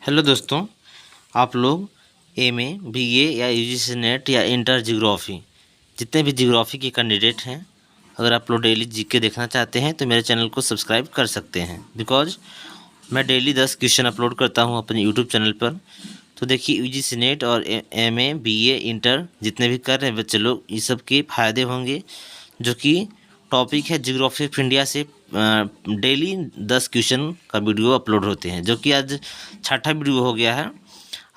Hello दोस्तों, आप लोग एमए, बीए या यूजीसी नेट या इंटर जियोग्राफी जितने भी जियोग्राफी के कैंडिडेट हैं, अगर आप लोग डेली जीके देखना चाहते हैं तो मेरे चैनल को सब्सक्राइब कर सकते हैं। बिकॉज मैं डेली 10 क्वेश्चन अपलोड करता हूं अपने यूट्यूब चैनल पर। तो देखिए, यूजीसी नेट और एमए, बीए, इंटर जितने भी कर रहे हैं बच्चे लोग, ये सब के फ़ायदे होंगे। जो कि टॉपिक है जियोग्राफी ऑफ इंडिया से डेली 10 क्वेश्चन का वीडियो अपलोड होते हैं, जो कि आज छठा वीडियो हो गया है।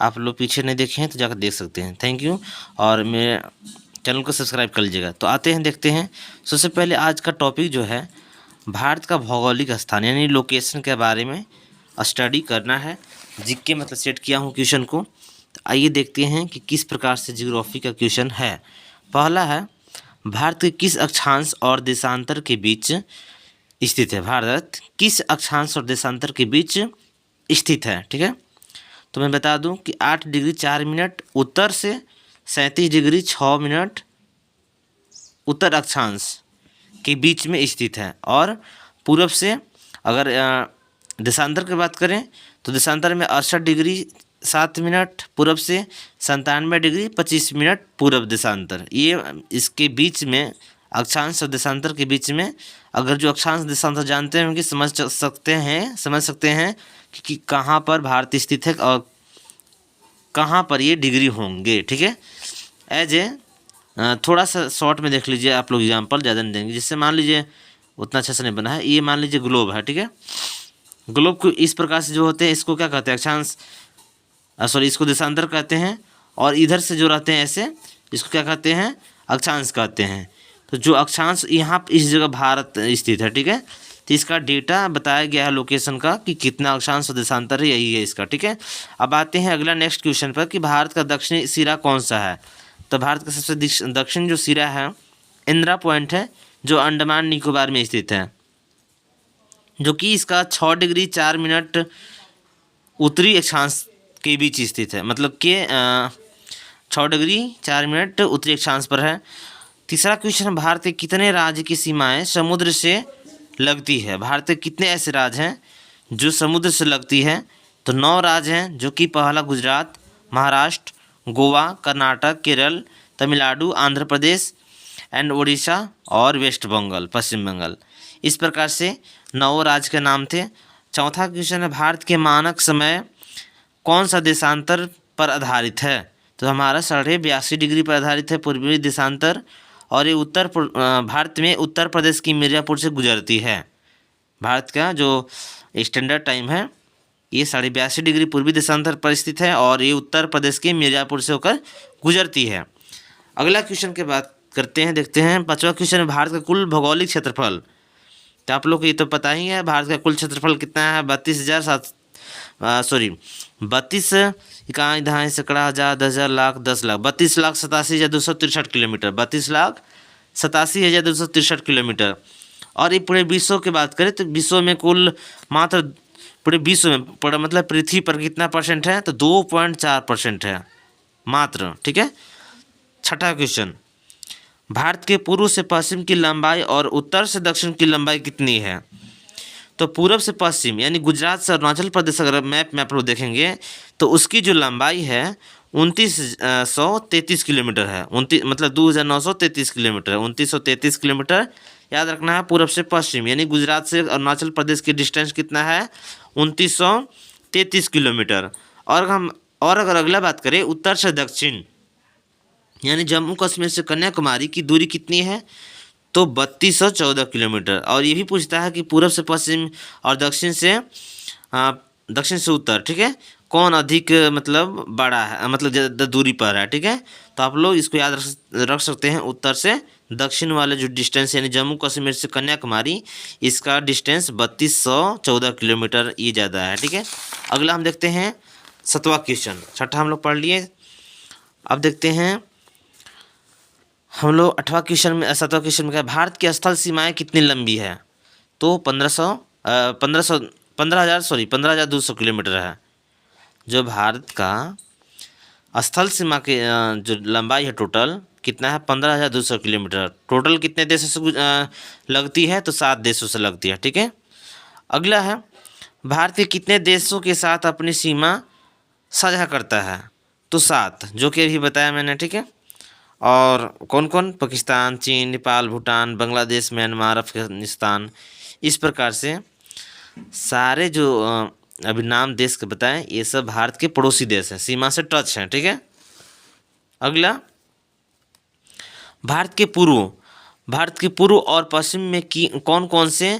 आप लोग पीछे नहीं देखे हैं तो जाकर देख सकते हैं। थैंक यू, और मेरे चैनल को सब्सक्राइब कर लीजिएगा। तो आते हैं, देखते हैं। सबसे पहले आज का टॉपिक जो है, भारत का भौगोलिक स्थान यानी लोकेशन के बारे में स्टडी करना है। जीके मतलब सेट किया हूँ क्वेश्चन को। तो आइए देखते हैं कि किस प्रकार से जियोग्राफी का क्वेश्चन है। पहला है, भारत के किस अक्षांश और देशांतर के बीच स्थित है? भारत किस अक्षांश और देशांतर के बीच स्थित है? ठीक है, तो मैं बता दूं कि 8 डिग्री 4 मिनट उत्तर से 37 डिग्री 6 मिनट उत्तर अक्षांश के बीच में स्थित है। और पूरब से अगर देशांतर की बात करें तो देशांतर में 68 डिग्री 7 मिनट पूरब से 97 डिग्री 25 मिनट पूरब देशांतर। ये इसके बीच में अक्षांश और देशांतर के बीच में, अगर जो अक्षांश देशांतर जानते होंगे समझ सकते हैं कि कहाँ पर भारत स्थित है और कहाँ पर ये डिग्री होंगे। ठीक है, एज ए थोड़ा सा शॉर्ट में देख लीजिए आप लोग, एग्जाम्पल ज़्यादा नहीं देंगे, जिससे मान लीजिए उतना अच्छा से नहीं बना है। ये मान लीजिए ग्लोब है, ठीक है। ग्लोब को इस प्रकार से जो होते हैं, इसको क्या कहते हैं? अक्षांश, सॉरी, इसको देशांतर कहते हैं। और इधर से जो रहते हैं ऐसे, इसको क्या कहते हैं? अक्षांश कहते हैं। तो जो अक्षांश यहाँ इस जगह भारत स्थित है, ठीक है, तो इसका डेटा बताया गया है लोकेशन का कि कितना अक्षांश और देशांतर है, यही है इसका। ठीक है, अब आते हैं अगला नेक्स्ट क्वेश्चन पर कि भारत का दक्षिणी सिरा कौन सा है? तो भारत का सबसे दक्षिण जो सिरा है, इंदिरा पॉइंट है, जो अंडमान निकोबार में स्थित है, जो कि इसका 6 डिग्री 4 मिनट उत्तरी अक्षांश के बीच स्थित है। मतलब कि 6 डिग्री 4 मिनट उत्तरी अक्षांश पर है। तीसरा क्वेश्चन, भारत के कितने राज्य की सीमाएं समुद्र से लगती है? भारत के कितने ऐसे राज्य हैं जो समुद्र से लगती है? तो 9 राज्य हैं, जो कि पहला गुजरात, महाराष्ट्र, गोवा, कर्नाटक, केरल, तमिलनाडु, आंध्र प्रदेश एंड उड़ीसा और वेस्ट बंगाल, पश्चिम बंगाल। इस प्रकार से 9 राज्य के नाम थे। चौथा क्वेश्चन है, भारत के मानक समय कौन सा देशांतर पर आधारित है? तो हमारा 82.5 डिग्री पर आधारित है पूर्वी देशांतर। और ये भारत में उत्तर प्रदेश की मिर्ज़ापुर से गुजरती है। भारत का जो स्टैंडर्ड टाइम है, ये 82.5 डिग्री पूर्वी देशांतर पर स्थित है और ये उत्तर प्रदेश के मिर्ज़ापुर से होकर गुजरती है। अगला क्वेश्चन की बात करते हैं, देखते हैं। 5वां क्वेश्चन है, भारत का कुल भौगोलिक क्षेत्रफल। तो आप लोग को ये तो पता ही है, भारत का कुल क्षेत्रफल कितना है? 32 इकाई दहाई सैकड़ा हज़ार 10,000 लाख 10 लाख 32,87,263 किलोमीटर, 32,87,263 किलोमीटर। और ये पूरे विश्व की बात करें तो विश्व में कुल मात्र पूरे विश्व में मतलब पृथ्वी पर कितना परसेंट है? तो 2.4% है मात्र। ठीक है, छठा क्वेश्चन, भारत के पूर्व से पश्चिम की लंबाई और उत्तर से दक्षिण की लंबाई कितनी है? तो पूरब से पश्चिम यानी गुजरात से अरुणाचल प्रदेश अगर मैप में आप लोग देखेंगे तो उसकी जो लंबाई है 2933 किलोमीटर है। 29 मतलब 2933 किलोमीटर है, 2933 किलोमीटर याद रखना है। पूरब से पश्चिम यानी गुजरात से अरुणाचल प्रदेश की डिस्टेंस कितना है? 2933 किलोमीटर। और अगर अगला बात करें उत्तर से दक्षिण यानी जम्मू कश्मीर से कन्याकुमारी की दूरी कितनी है? तो 3214 किलोमीटर। और ये भी पूछता है कि पूरब से पश्चिम और दक्षिण से उत्तर, ठीक है, कौन अधिक मतलब बड़ा है, मतलब ज़्यादा दूरी पर है। ठीक है, तो आप लोग इसको याद रख सकते हैं। उत्तर से दक्षिण वाले जो डिस्टेंस यानी जम्मू कश्मीर से कन्याकुमारी, इसका डिस्टेंस 3214 किलोमीटर ये ज़्यादा है। ठीक है, अगला हम देखते हैं 7वां क्वेश्चन। छठा हम लोग पढ़ लिए, अब देखते हैं हम लोग 7वां क्वेश्चन में क्या, भारत की स्थल सीमाएं कितनी लंबी है? तो 15,200 किलोमीटर है। जो भारत का स्थल सीमा के जो लंबाई है टोटल कितना है? 15,200 किलोमीटर। टोटल कितने देशों से लगती है? तो 7 देशों से लगती है। ठीक है, अगला है, भारत के कितने देशों के साथ अपनी सीमा साझा करता है? तो 7, जो कि अभी बताया मैंने, ठीक है। और कौन कौन? पाकिस्तान, चीन, नेपाल, भूटान, बांग्लादेश, म्यांमार, अफगानिस्तान। इस प्रकार से सारे जो अभी नाम देश के बताएं, ये सब भारत के पड़ोसी देश हैं, सीमा से टच हैं, ठीक है। अगला, भारत के पूर्व और पश्चिम में कौन कौन से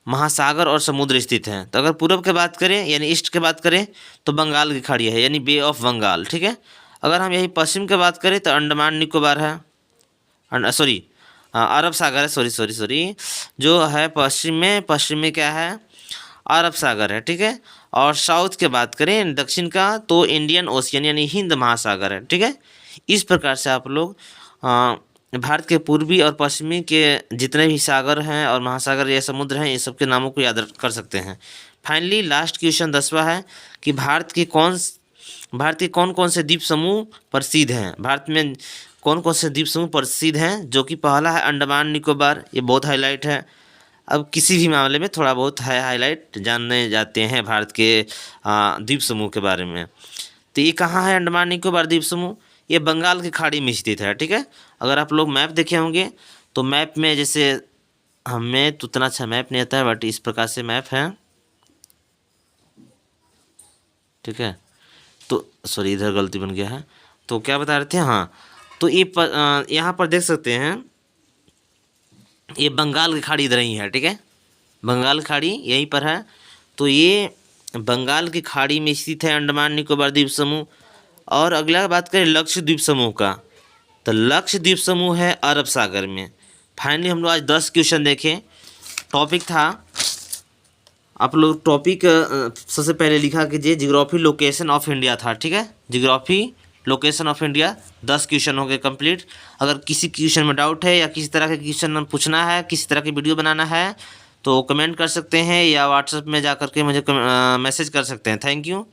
महासागर और समुद्र स्थित हैं? तो अगर पूर्व की बात करें यानी ईस्ट की बात करें तो बंगाल की खाड़ी है यानी बे ऑफ बंगाल, ठीक है। अगर हम यही पश्चिम की बात करें तो अंडमान निकोबार है, सॉरी अरब सागर है, सॉरी जो है पश्चिम में क्या है? अरब सागर है, ठीक है। और साउथ की बात करें दक्षिण का तो इंडियन ओशियन यानी हिंद महासागर है, ठीक है। इस प्रकार से आप लोग भारत के पूर्वी और पश्चिमी के जितने भी सागर हैं और महासागर या समुद्र हैं, ये सब के नामों को याद कर सकते हैं। फाइनली लास्ट क्वेश्चन 10वां है कि भारत के कौन कौन से द्वीप समूह प्रसिद्ध हैं? भारत में कौन कौन से द्वीप समूह प्रसिद्ध हैं? जो कि पहला है अंडमान निकोबार, ये बहुत हाईलाइट है। अब किसी भी मामले में थोड़ा बहुत है हाईलाइट, जानने जाते हैं भारत के द्वीप समूह के बारे में। तो ये कहाँ है अंडमान निकोबार द्वीप समूह? ये बंगाल की खाड़ी में स्थित है, ठीक है। अगर आप लोग मैप देखे होंगे तो मैप में जैसे हमें तो उतना अच्छा मैप नहीं आता है, बट इस प्रकार से मैप है, ठीक है। तो सॉरी, इधर गलती बन गया है। तो क्या बता रहे थे? हाँ, तो ये यहाँ पर देख सकते हैं, ये बंगाल की खाड़ी इधर ही है, ठीक है। बंगाल की खाड़ी यहीं पर है। तो ये बंगाल की खाड़ी में स्थित है अंडमान निकोबार द्वीप समूह। और अगला बात करें लक्षद्वीप समूह का, तो लक्षद्वीप समूह है अरब सागर में। फाइनली हम लोग आज 10 क्वेश्चन देखें। टॉपिक था, आप लोग टॉपिक सबसे पहले लिखा कीजिए जियोग्राफी लोकेशन ऑफ इंडिया था, ठीक है। Geography location of India 10 question हो गए कंप्लीट। अगर किसी क्वेश्चन में डाउट है या किसी तरह के क्वेश्चन पूछना है, किसी तरह की वीडियो बनाना है तो कमेंट कर सकते हैं या व्हाट्सएप में जा कर के मुझे मैसेज कर सकते हैं। Thank you.